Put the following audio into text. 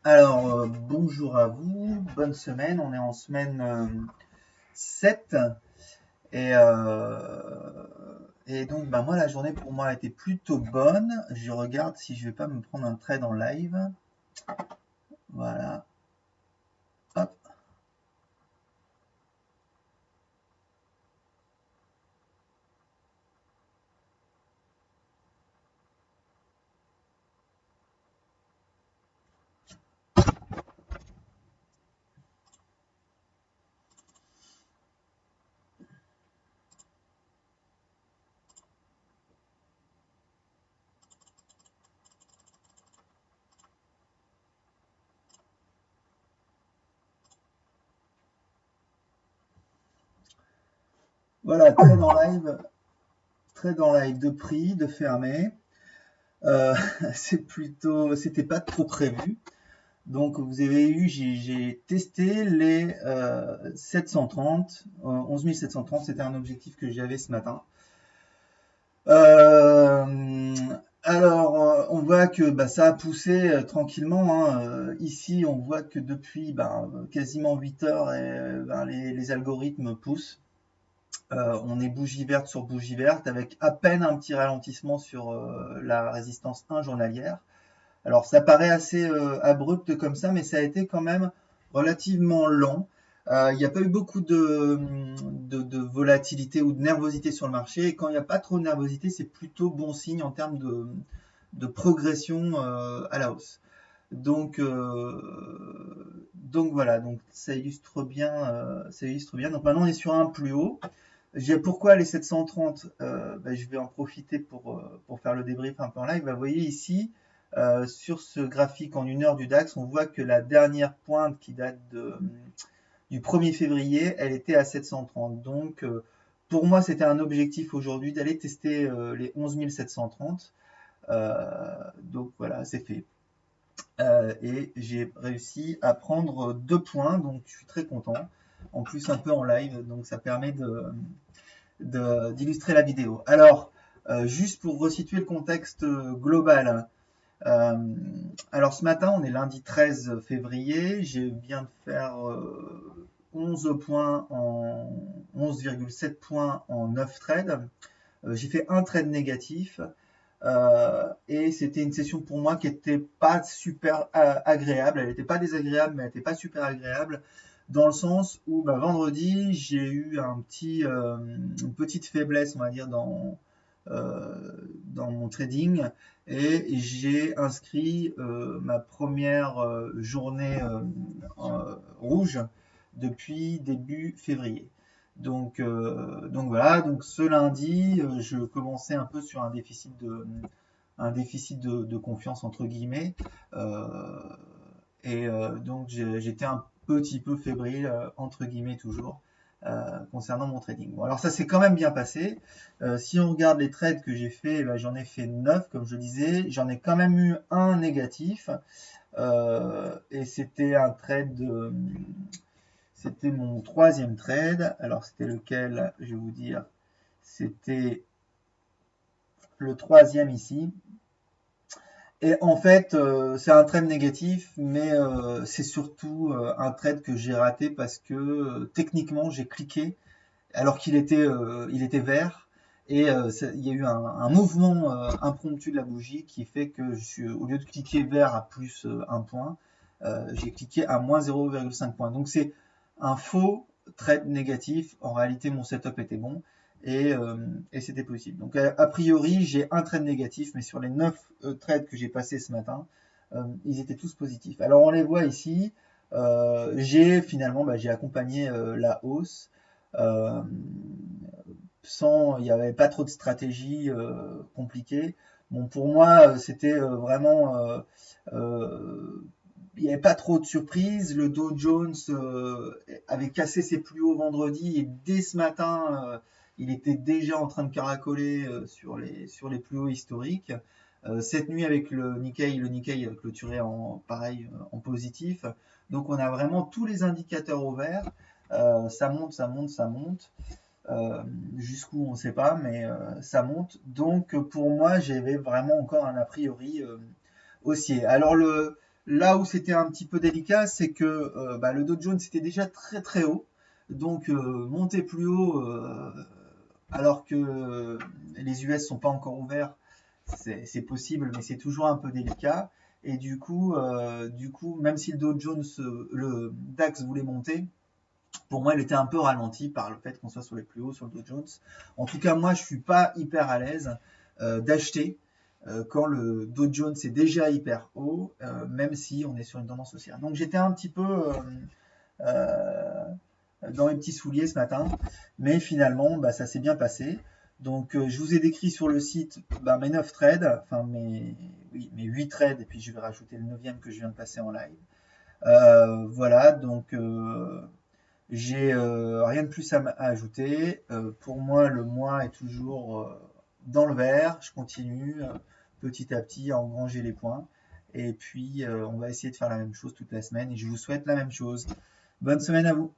Alors, bonjour à vous, bonne semaine. On est en semaine 7 et, et donc moi la journée pour moi a été plutôt bonne. Je regarde si je vais pas me prendre un trade en live. Voilà. Hop. Voilà, trade en live de prix, de fermé. C'était pas trop prévu. Donc vous avez eu, j'ai testé les 730, 11 730, c'était un objectif que j'avais ce matin. Euh, on voit que ça a poussé tranquillement, hein. Ici, on voit que depuis quasiment 8 heures, les algorithmes poussent. On est bougie verte sur bougie verte avec à peine un petit ralentissement sur la résistance 1 journalière. Alors ça paraît assez abrupt comme ça, mais ça a été quand même relativement lent. Il n'y a pas eu beaucoup de volatilité ou de nervosité sur le marché. Et quand il n'y a pas trop de nervosité, c'est plutôt bon signe en termes de progression à la hausse. Donc voilà, donc ça illustre bien, ça illustre bien. Donc maintenant on est sur un plus haut. Pourquoi les 730? Je vais en profiter pour faire le débrief un peu en live. Vous voyez ici, sur ce graphique en 1 heure du DAX, on voit que la dernière pointe qui date du 1er février, elle était à 730. Donc pour moi, c'était un objectif aujourd'hui d'aller tester les 11 730. Donc voilà, c'est fait. Et j'ai réussi à prendre 2 points, donc je suis très content. En plus, un peu en live, donc ça permet d'illustrer la vidéo. Alors, juste pour resituer le contexte global. Euh, alors ce matin, on est lundi 13 février. Je viens de faire 11 points en 11,7 points en 9 trades. J'ai fait un trade négatif. Et c'était une session pour moi qui n'était pas super agréable. Elle n'était pas désagréable, mais elle n'était pas super agréable. Dans le sens où vendredi, j'ai eu une petite faiblesse, on va dire, dans mon trading. Et j'ai inscrit ma première journée rouge depuis début février. Donc voilà, donc ce lundi, je commençais un peu sur un déficit de confiance entre guillemets. Euh, donc j'étais un petit peu fébrile, entre guillemets toujours, concernant mon trading. Bon, alors ça s'est quand même bien passé. Si on regarde les trades que j'ai fait, j'en ai fait 9, comme je disais. J'en ai quand même eu un négatif. Et c'était un trade c'était mon troisième trade. Alors c'était lequel? Je vais vous dire. C'était le troisième ici. Et en fait, c'est un trade négatif, mais c'est surtout un trade que j'ai raté parce que techniquement, j'ai cliqué alors il était vert. Et il y a eu un mouvement impromptu de la bougie qui fait que au lieu de cliquer vert à plus 1 point, j'ai cliqué à moins 0,5 points. Donc c'est un faux trade négatif. En réalité, mon setup était bon et, euh, et c'était possible. Donc a priori, j'ai un trade négatif, mais sur les 9 trades que j'ai passés ce matin, ils étaient tous positifs. Alors on les voit ici. J'ai accompagné la hausse. Euh, il n'y avait pas trop de stratégie compliquée. Bon, pour moi, c'était vraiment, il n'y avait pas trop de surprises. Le Dow Jones avait cassé ses plus hauts vendredi et dès ce matin, il était déjà en train de caracoler sur les plus hauts historiques. Cette nuit avec le Nikkei a clôturé pareil en positif. Donc on a vraiment tous les indicateurs au vert. Ça monte, ça monte, ça monte. Jusqu'où on ne sait pas, mais ça monte. Donc pour moi, j'avais vraiment encore un a priori haussier. Alors Là où c'était un petit peu délicat, c'est que le Dow Jones était déjà très très haut. Donc monter plus haut alors que les US sont pas encore ouverts, c'est possible, mais c'est toujours un peu délicat. Et du coup, même si le Dow Jones, le DAX voulait monter, pour moi, il était un peu ralenti par le fait qu'on soit sur les plus hauts sur le Dow Jones. En tout cas, moi, je suis pas hyper à l'aise d'acheter quand le Dow Jones est déjà hyper haut, même si on est sur une tendance haussière. Donc, j'étais un petit peu euh, dans mes petits souliers ce matin, mais finalement, ça s'est bien passé. Donc, je vous ai décrit sur le site mes 9 trades, enfin mes 8 trades, et puis je vais rajouter le 9e que je viens de passer en live. Voilà, donc j'ai rien de plus à ajouter. Pour moi, le mois est toujours dans le vert. Je continue petit à petit à engranger les points. Et puis, on va essayer de faire la même chose toute la semaine. Et je vous souhaite la même chose. Bonne semaine à vous.